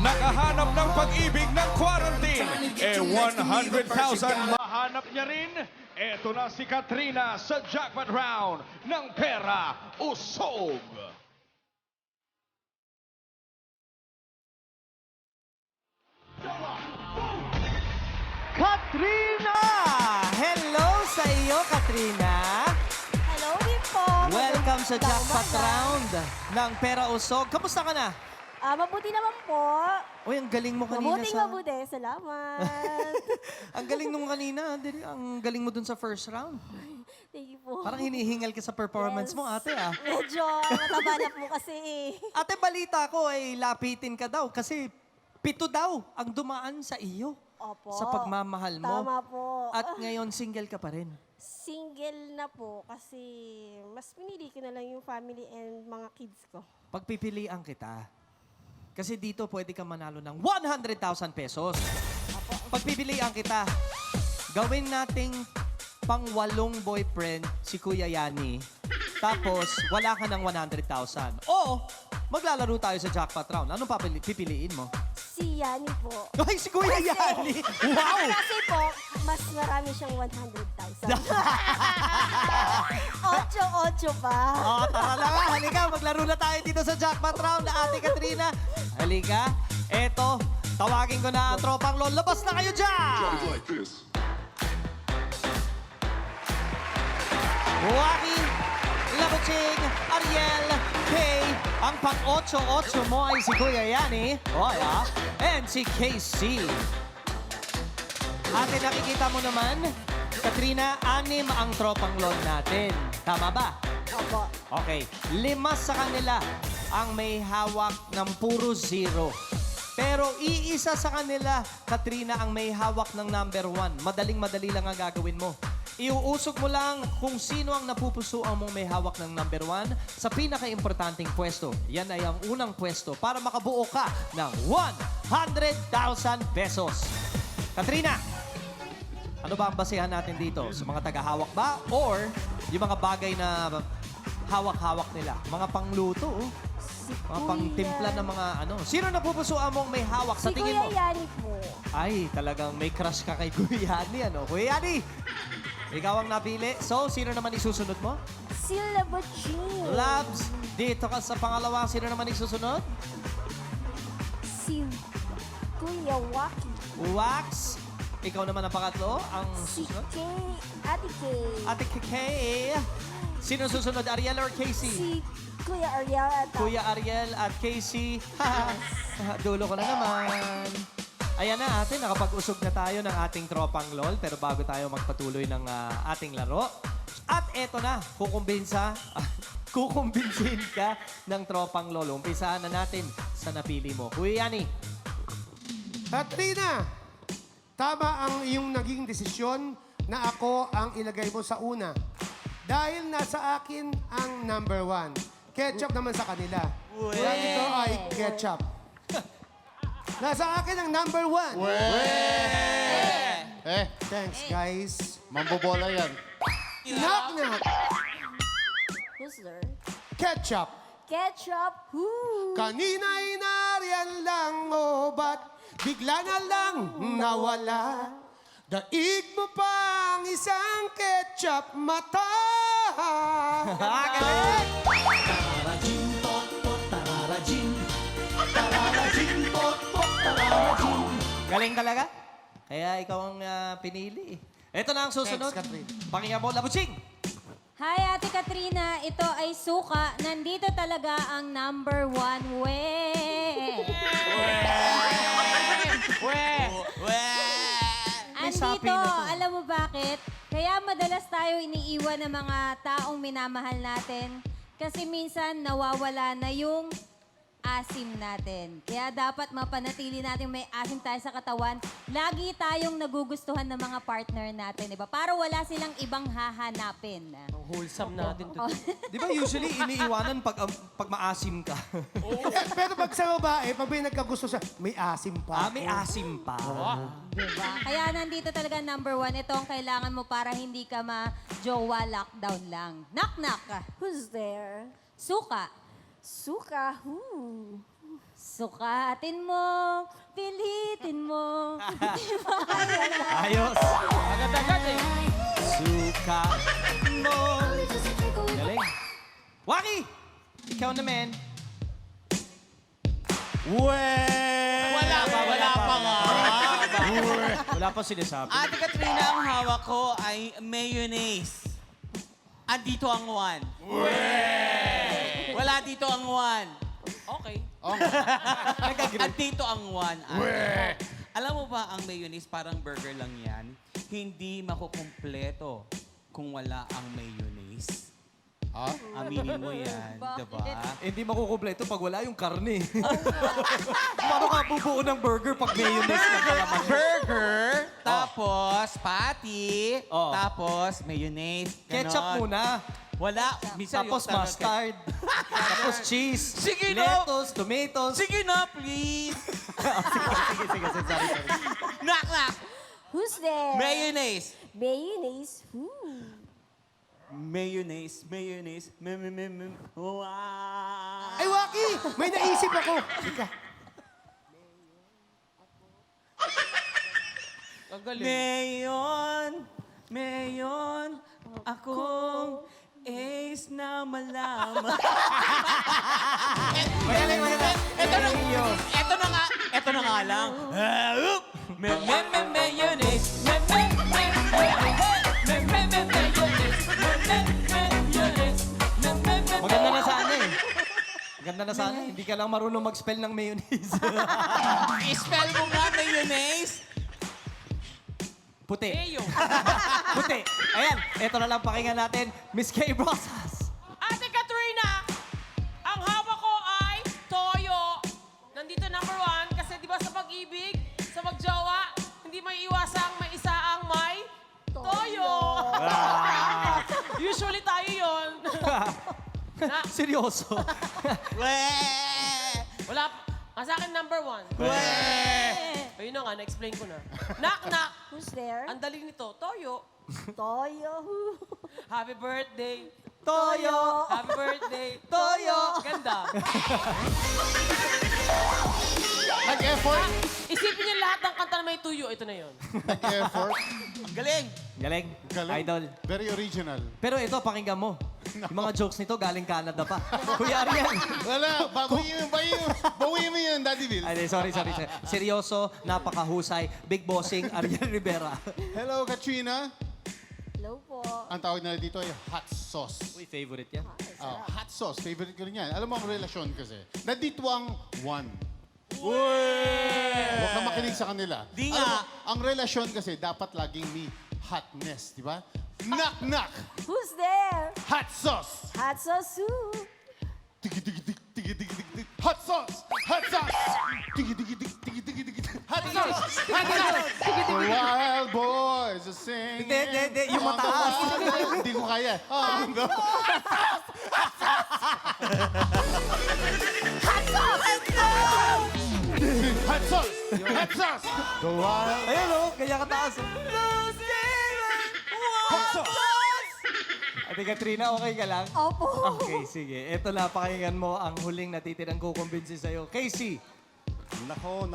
nakahanap ng pag-ibig ng quarantine. 100,000 mahanap niya rin. Eto na si Katrina sa jackpot round ng Pera Usog. Katrina! Hello sa iyo, Katrina. Hello din po. Welcome sa Magandang jackpot umaga. round ng Pera Usog. Kamusta ka na? Mabuti naman po. Uy, ang galing mo kanina Mabuti. Salamat. Ang galing nung kanina. Ang galing mo dun sa first round. Thank you po. Parang hinihingal ka sa performance Yes. mo, ate ah. Medyo mataba na po kasi eh. Ate, balita ko ay lapitin ka daw kasi 7 daw ang dumaan sa iyo. Opo. Sa pagmamahal mo. Tama po. At ngayon, single ka pa rin. Single na po kasi mas pinili ko na lang yung family and mga kids ko. Pagpipilian kita. Kasi dito pwede ka manalo ng 100,000 pesos. Pagpipilian kita, gawin nating pang-walong boyfriend si Kuya Yani. Tapos, wala ka ng 100,000. O, maglalaro tayo sa jackpot round. Anong pipiliin mo? Si Yani po. Ay, si Kuya Yani! Wow! Kasi po, mas marami siyang 100,000. 8-8 pa. Oh, tara na nga. Halika, maglaro na tayo dito sa jackpot round na Ate Katrina. Halika. Eto, tawagin ko na ang tropang LOL. Labas na kayo dyan! Waki, Labuching, Ariel, Kay. Ang pang-8-8 mo ay si Kuya Yani. Oh, yeah. And si KC. Ate, nakikita mo naman, Katrina, 6 ang tropang LOL natin. Tama ba? Opo. Okay. 5 sa kanila ang may hawak ng puro 0. Pero iisa sa kanila, Katrina, ang may hawak ng number 1. Madaling-madali lang ang gagawin mo. Iuusok mo lang kung sino ang napupusuan mong may hawak ng number 1 sa pinaka-importanting pwesto. Yan ay ang unang pwesto para makabuo ka ng 100,000 pesos. Katrina, ano ba ang basehan natin dito? Sa mga tagahawak ba? Or yung mga bagay na hawak-hawak nila? Mga pangluto, oh. Si Mga pangtimpla ng mga ano. Sino napupusuan mong may hawak sa Si tingin mo? Kuya Yani po. Ay, talagang may crush ka kay Kuya Yani, ano? Kuya Yani, ikaw ang napili. So, sino naman isusunod mo? Si Labuching. Labs, dito ka sa pangalawa. Sino naman isusunod? Si Kuya Waki. Wax. Ikaw naman ang pangatlo. Ang Si susunod? Kay. Ate Kay. Ate Kay. Sino susunod? Ariel or Casey? Si Kuya Ariel at Kuya Ariel at Casey. Dulo ko na naman. Ayan na ate, nakapag-usog na tayo ng ating tropang LOL. Pero bago tayo magpatuloy ng ating laro. At eto na, kukumbinsin ka ng tropang LOL. Umpisahan na natin sa napili mo. Kuya Yani. Katrina, tama ang iyong naging desisyon na ako ang ilagay mo sa una. Dahil nasa akin ang number 1. Ketchup naman sa kanila. Kaya ito ay ketchup. Nasa akin ang number 1. Thanks, guys. Mambobola yan. Knock, knock. Who's there? Ketchup. Ketchup. Who? Kanina'y nariyan lang, oh, ba't bigla na lang nawala? Daig mo pa ang isang ketchup mata. Galing! Galing talaga. Kaya ikaw ang pinili. Ito na ang susunod. Thanks, Catherine. Pakinggan mo, Labuching. Hi, Ate Katrina. Ito ay suka. Nandito talaga ang number 1. sapi Andito, na to. alam mo bakit? Kaya madalas tayo iniiwan ng mga taong minamahal natin. Kasi minsan nawawala na yung asim natin. Kaya dapat mapanatili natin may asim tayo sa katawan. Lagi tayong nagugustuhan ng mga partner natin, di ba? Para wala silang ibang hahanapin. Wholesome natin to. Di ba usually iniiwanan pag maasim ka? Pero pag sa babae, pag may nagkagusto siya, may asim pa. May asim pa. Diba? Kaya nandito talaga number 1. Ito ang kailangan mo para hindi ka ma-jowa lockdown lang. Knock-knock. Who's there? Suka. Suka. Who? Sukatin mo, pilitin mo. Di makakala. Ayos. Agad-agad eh. Suka mo. Galing. Waki! Ikaw naman. Wala pa nga. Wala pa sinasabi. Ate Katrina, ang hawak ko ay mayonnaise. Andito ang one. Wala dito ang one. Okay. Andito ang one. Alam mo ba, ang mayonnaise parang burger lang yan. Hindi makukumpleto kung wala ang mayonnaise. Aminin mo yan, diba? Hindi makukumpleto pag wala yung karne. Paano ka bubuo ng burger pag mayonnaise na kalaman? Burger, tapos patty, Oh. tapos mayonnaise. ganon. Ketchup muna. Wala. Minsan Tapos yung mustard. Tapos cheese. Sige, no. Lettuce, tomatoes. Sige na, please. Sige, sorry. Knock, knock. Who's there? Mayonnaise. Mayonnaise. Mayonnaise. Wow. Ay, Waki! May naisip ako. Ika. Mayon, akong ace na malaman. Ito na nga lang. Mayonnaise. Maganda na sana eh. Maganda na sana. Hindi ka lang marunong mag-spell ng mayonnaise. I-spell mo nga mayonnaise. Puti. Mayo. Puti. Ayan, ito na lang pakinggan natin. Miss Kay Brosas. Ate Katrina, ang hawak ko ay toyo. Nandito number 1 kasi di ba sa pag-ibig, sa magjowa, hindi may iwasang may isa ang may toyo. Usually tayo yon. Seryoso. Wala sa akin number 1. Ayun na nga, na-explain ko na. Knock, knock. Who's there? Ang dali nito, toyo. Toyo. Happy birthday. Toyo. Happy birthday. Toyo. Ganda. Nag-effort. Isipin niyo lahat ng kanta na may tuyo. Ito na yon. Nag-effort. Galing. Galing. Galing. Idol. Very original. Pero ito, pakinggan mo. Yung mga jokes nito galing Canada pa. Kuya Ariel. Wala, bawiin mo yun, Daddy Bill. Ay, sorry. Seryoso, napakahusay. Big bossing, Ariel Rivera. Hello, Katrina. Hello po. Ang tawag nila dito ay hot sauce. Uy, favorite yan. Hot sauce, favorite ko rin yan. Alam mo ang relasyon kasi. Nandito ang one. Huwag ka makinig sa kanila. Di Alam nga. mo, ang relasyon kasi dapat laging may hotness, di ba? Knock, knock. Who's there? Hot sauce. Hot sauce. Tigi, tigi, tigi, tigi, tigi, tigi, tigi. Hot sauce. Hot sauce. Tigi, tigi, tigi, tigi, tigi, tigi. Hot sauce. Hot sauce. The wild boys are singing. Hindi. Yung mataas. Hindi ko kaya. No. Hot sauce. Hot sauce. The wild. Ayun o, kaya kataas. Hot sauce. Ate Katrina, okay ka lang? Opo. Okay, sige. Ito na, pakinggan mo ang huling natitirang kukumbinsi sa'yo. Casey. Nako,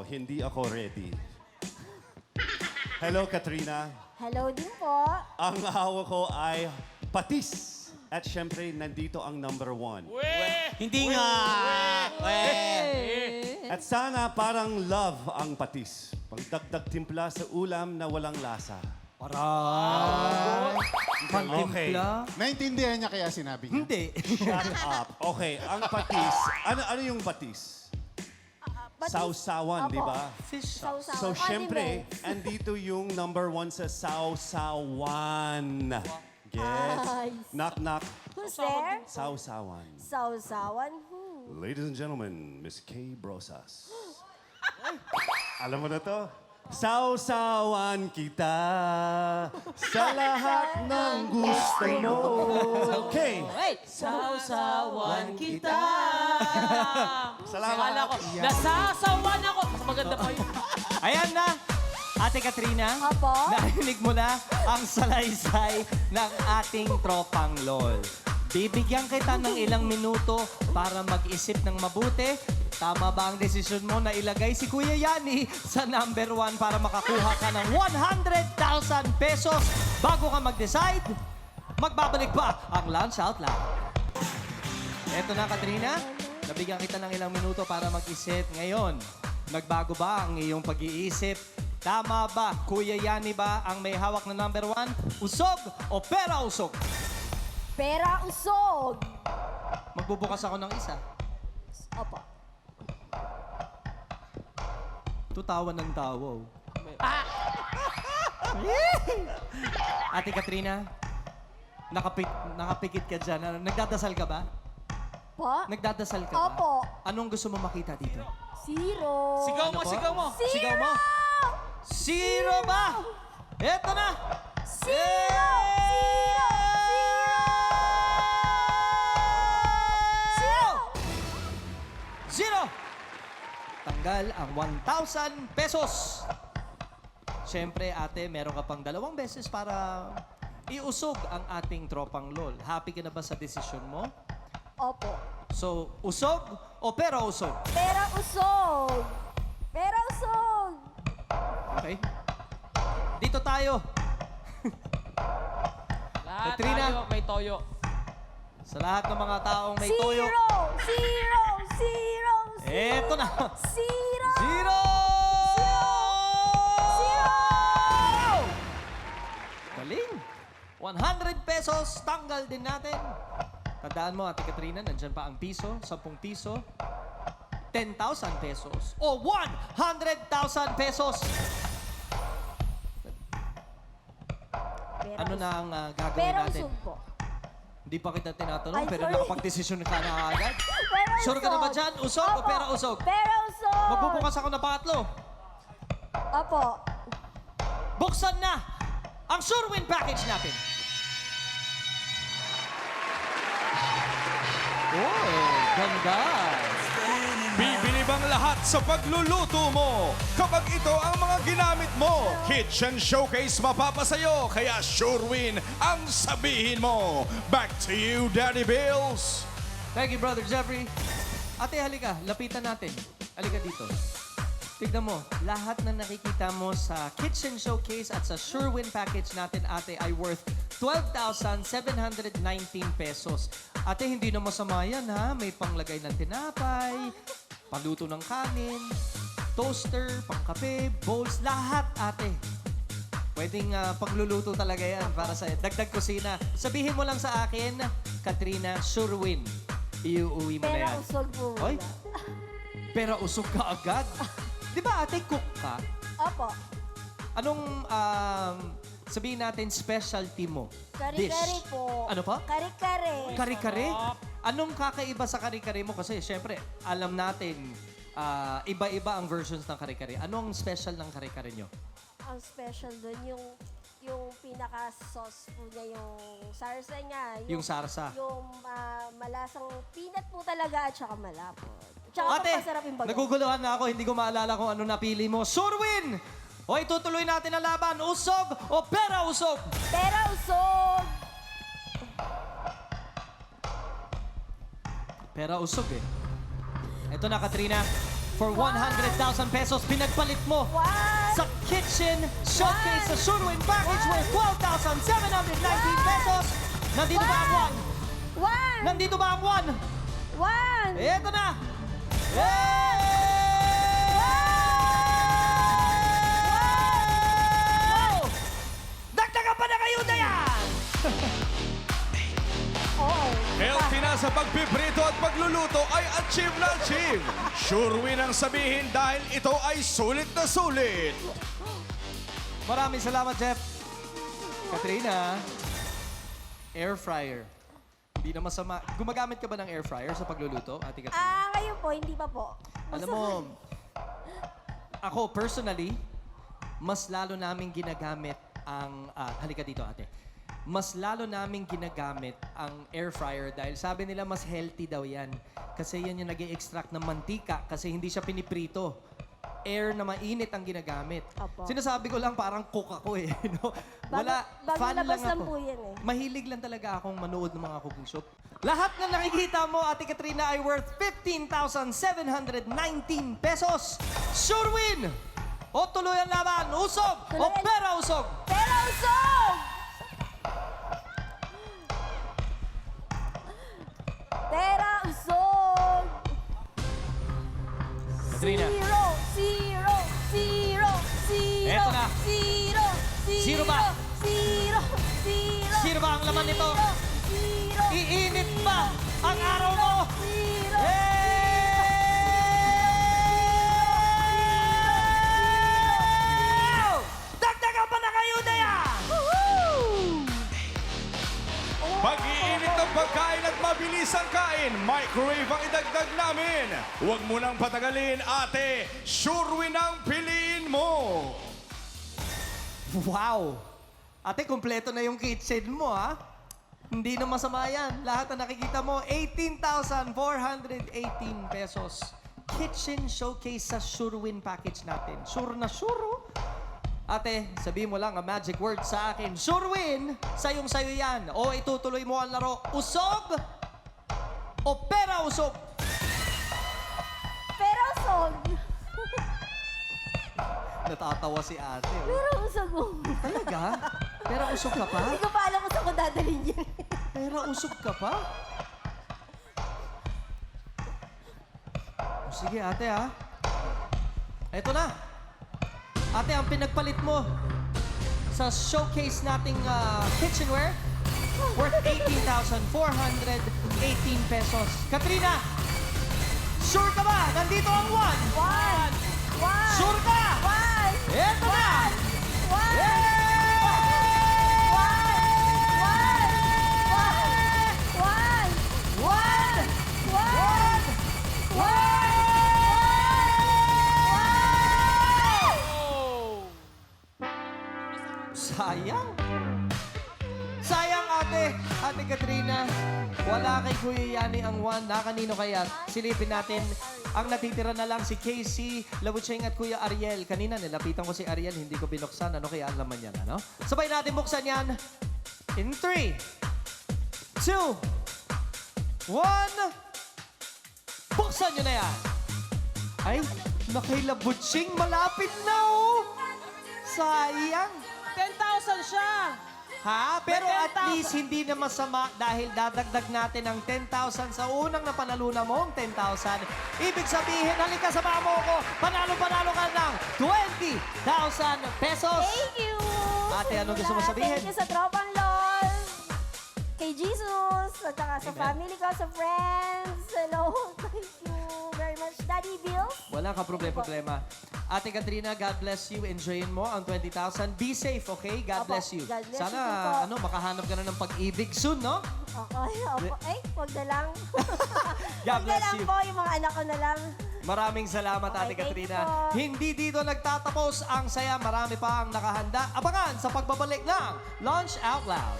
hindi ako ready. Hello, Katrina. Hello din po. Ang hawak ko ay patis. At syempre, nandito ang number 1. Hindi nga. At sana parang love ang patis. Pagdagdag timpla sa ulam na walang lasa. Aray. Okay. Mantimpla? Naintindihan niya kaya sinabi niya? Hindi. Shut up. Okay, ang patis. Ano yung patis? Sausawan, di ba? Fish. Sausawan. So, syempre, Condiments. andito yung number 1 sa sausawan. Gets? Nice. Knock, knock. Who's there? Sausawan. Sausawan. Who? Ladies and gentlemen, Miss Kay Brosas. Alam mo na to? Sausawan kita sa lahat ng gusto mo. Okay. Sausawan kita. Salamat. Akala ko, nasasawan ako. Mas maganda pa yun. Ayan na. Ate Katrina, Apo? narinig mo na ang salaysay ng ating tropang LOL. Bibigyan kita ng ilang minuto para mag-isip ng mabuti Tama ba ang desisyon mo na ilagay si Kuya Yani sa number 1 para makakuha ka ng 100,000 pesos? Bago ka mag-decide, magbabalik pa ang Lunch Out Loud. Eto na, Katrina. Nabigyan kita ng ilang minuto para mag-isip. Ngayon, nagbago ba ang iyong pag-iisip? Tama ba? Kuya Yani ba ang may hawak na number 1? Usog o pera usog? Pera usog! Magbubukas ako ng isa. Opo. Tutawan ng tawo. Ate Katrina, nakapikit ka dyan. Ano, nagdadasal ka ba? Po? Nagdadasal ka ba? Opo. Anong gusto mo makita dito? Zero. Sigaw mo, Ano po? sigaw mo. Sigaw mo. Zero ba? Eto na. Zero! Zero! Zero! Zero! Tanggal ang 1,000 pesos. Siyempre, ate, meron ka pang 2 beses para iusog ang ating tropang LOL. Happy ka na ba sa desisyon mo? Opo. So, usog o pera usog? Pera usog! Pera usog! Okay. Dito tayo. Lahat Katrina. tayo may toyo. Sa lahat ng mga taong may Zero! toyo. Zero! Zero! Eto na. Zero! Zero! Zero! Galing. 100 pesos, tanggal din natin. Tandaan mo, Ate Katrina, nandyan pa ang piso, 10 piso, 10,000 pesos, o 100,000 pesos. Pera Ano na ang gagawin Pera natin? usog po. Hindi pa kita tinatanong, Ay, pero sorry. nakapag-desisyon ka na agad. Pera Sure ka na ba usog. dyan? Usog o Opo. pera usog? Pera usog! Magbubukas ako ng pangatlo. Opo. Buksan na ang Sure Win Package natin. Oh, ganda. Bibili bang lahat sa pagluluto mo? Kapag ito ang mga ginamit mo, Kitchen Showcase mapapasayo, kaya sure win ang sabihin mo. Back to you, Daddy Bills. Thank you, Brother Jeffrey. Ate, halika. Lapitan natin. Halika dito. Tignan mo, lahat na nakikita mo sa Kitchen Showcase at sa Sure Win Package natin, ate, ay worth 12,719 pesos. Ate, hindi na masama yan, ha? May panglagay ng tinapay, paluto ng kanin, toaster, pangkape, bowls, lahat, ate. Pwedeng pagluluto talaga yan para sa dagdag kusina. Sabihin mo lang sa akin, Katrina, Sure Win. Iuuwi mo na Pera yan. usog po Oy, muna. pero usog ka agad. Di ba ate, cook ka? Opo. Anong, sabihin natin, specialty mo? Kari-kari Dish. po. Ano pa? Kari-kari. Kare-kare? Anong kakaiba sa kare-kare mo? Kasi, syempre, alam natin, iba-iba ang versions ng kare-kare. Ano ang special ng kare-kare nyo? Ang special doon, yung pinaka-sauce po niya, yung sarsa niya. Yung sarsa. Yung malasang peanut po talaga at saka malapot. Tsaka Ate, pampasarap yung bago. naguguluhan na ako. Hindi ko maalala kung ano napili mo. Sure Win! O itutuloy natin ang laban. Usog o pera usog? Pera usog! Pera usog eh. Ito na, Katrina. For 100,000 pesos, pinagpalit mo Wow! sa Kitchen Showcase sa Sure Win Package worth 12,719 pesos. Nandito ba ang one? One! Nandito ba ang one? One! Ito na! Wow! Dagdagan pa na kayo na yan! Oo. Healthy na sa pagpiprito at pagluluto ay achieve na achieve. Sure win ang sabihin dahil ito ay sulit na sulit. Maraming salamat, Jeff. Katrina, air fryer. Hindi na masama. Gumagamit ka ba ng air fryer sa pagluluto, Ate Katrina? Ngayon po, hindi pa po. Alam mo, ako personally, mas lalo namin ginagamit ang... halika dito, ate. Mas lalo namin ginagamit ang air fryer dahil sabi nila mas healthy daw yan. Kasi yan yung nag-i-extract ng mantika kasi hindi siya piniprito. Air na mainit ang ginagamit. Opo. Sinasabi ko lang parang cook ako eh. No? Wala, Bago fan lang labas lang ako. po yan eh. Mahilig lang talaga akong manood ng mga cooking show. Lahat na nakikita mo, Ate Katrina, ay worth 15,719 pesos. Sure win! O tuloy ang laban, usog o Tuloy. pera usog. Pero usog! Pera usog! Katrina. Zero, zero, zero, zero, Eto na. zero, zero, Zero ba? Zero, zero, Zero ba ang laman nito? zero, zero, Iinit ba ang araw mo? zero, Hey! Dagdagan pa na kayo na yan! Pag-iinit ng pagkain at mabilis ang kain, microwave ang idagdag namin. Huwag mo nang patagalin, ate. Sure win ang piliin mo. Wow! Ate, kumpleto na yung kitchen mo, ha? Hindi na masama yan. Lahat na nakikita mo, 18,418 pesos. Kitchen showcase sa SureWin package natin. Sure na sure, oh. Ate, sabihin mo lang ang magic word sa akin. SureWin, sayong-sayo yan. O itutuloy mo ang laro. Usog o pera usog? Pero usog. Natatawa si ate. Oh. Pero usog mo. Talaga? Pera usog ka pa? Hindi ko pa alam kung saan ko dadalhin yan. Pera usog ka pa? O, sige, ate, ha? Eto na. Ate, ang pinagpalit mo sa showcase nating kitchenware, worth 18,418 pesos. Katrina, sure ka ba? Nandito ang one. One. One. Sure ka? One. Eto na. One. Yeah! One. One! One. Sayang. Sayang, ate. Ate Katrina. Wala kay Kuya Yani ang one. Na kanino kaya? Silipin natin. Ang natitira na lang si Casey, Labucheng at Kuya Ariel. Kanina nilapitan ko si Ariel, hindi ko binuksan. Ano kaya ang laman yan, ano? Sabay natin buksan yan. In 3, 2, 1. Buksan nyo na yan. Ay, nakailabuching. Malapit na, oh. Sayang. 10,000 siya. Ha? Pero May at 10,000. least hindi na masama dahil dadagdag natin ang 10,000 sa unang napanalunan mo, ang 10,000. Ibig sabihin, halika sa mo ko, panalo-panalo ka ng 20,000 pesos. Thank you. Ate, anong gusto mo sabihin? Thank you sa tropang LOL. Kay Jesus, at saka sa family ko, sa friends. Hello. Thank you very much. Daddy Bill. Wala ka problema. Ate Katrina, God bless you. Enjoyin mo ang 20,000. Be safe, okay? God Opo, bless you. God bless Sana, you po. makahanap ka na ng pag-ibig soon, no? Okay, opo. Eh, wag na lang. God Wag na bless lang you. po, yung mga anak ko na lang. Maraming salamat, Okay, Ate thank Katrina. you po. Hindi dito nagtatapos ang saya. Marami pa ang nakahanda. Abangan sa pagbabalik ng Lunch Out Loud.